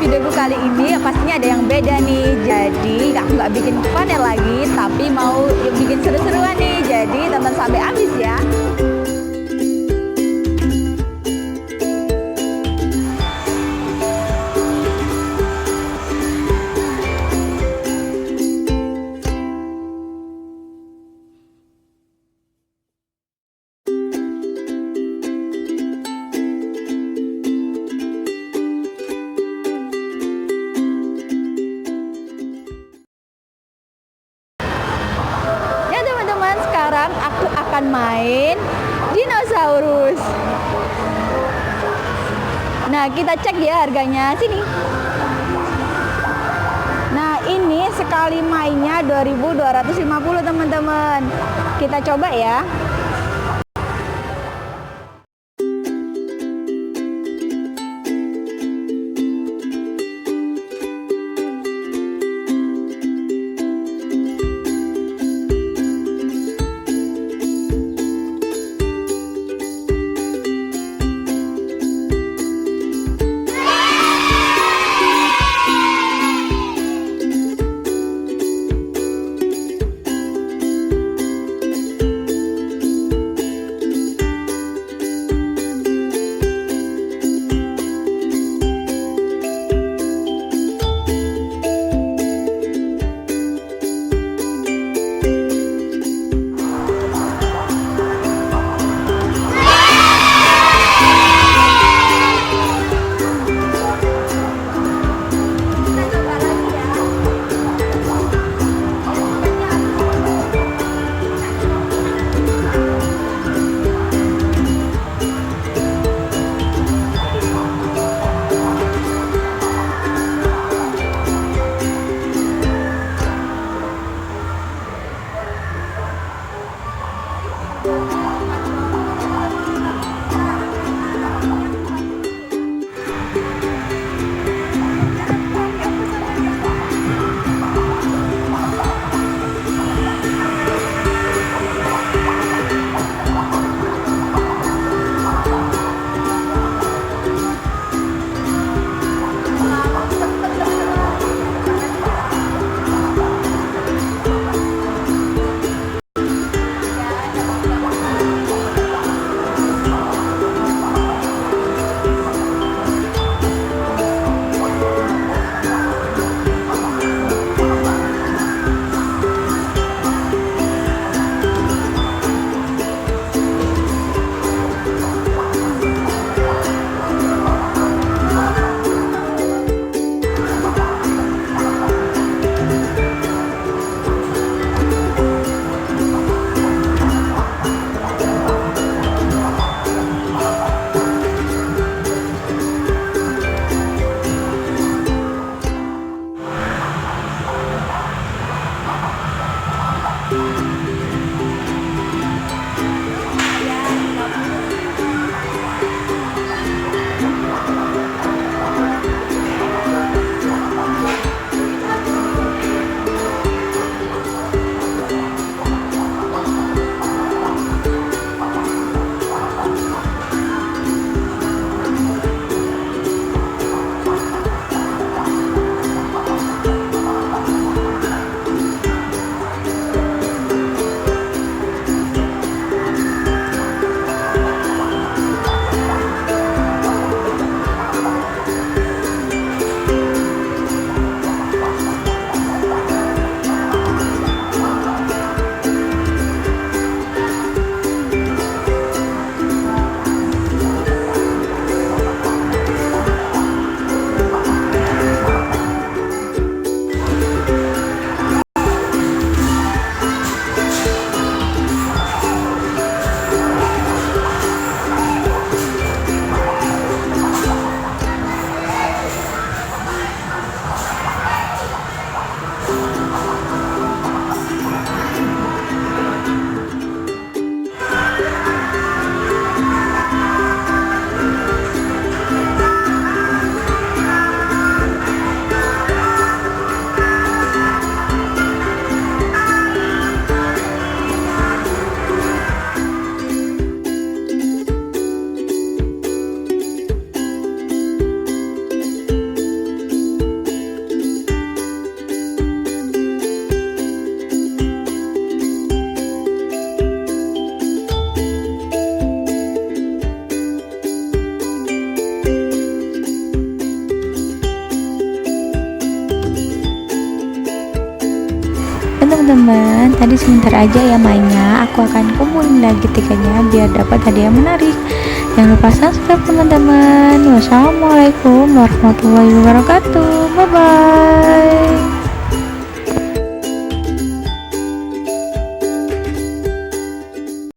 videoku kali ini pastinya ada yang beda nih. Jadi aku nggak bikin panel lagi, tapi mau bikin seru-seruan nih. Jadi tonton sampai habis ya. Sekarang aku akan main Dinosaurus. Nah, kita cek ya harganya sini. Nah, ini sekali mainnya 2.250 teman-teman. Kita coba ya. teman-teman, tadi sebentar aja ya mainnya, aku akan kumpulin lagi tiketnya biar dapat hadiah menarik. Jangan lupa subscribe teman-teman. Wassalamualaikum warahmatullahi wabarakatuh. Bye bye.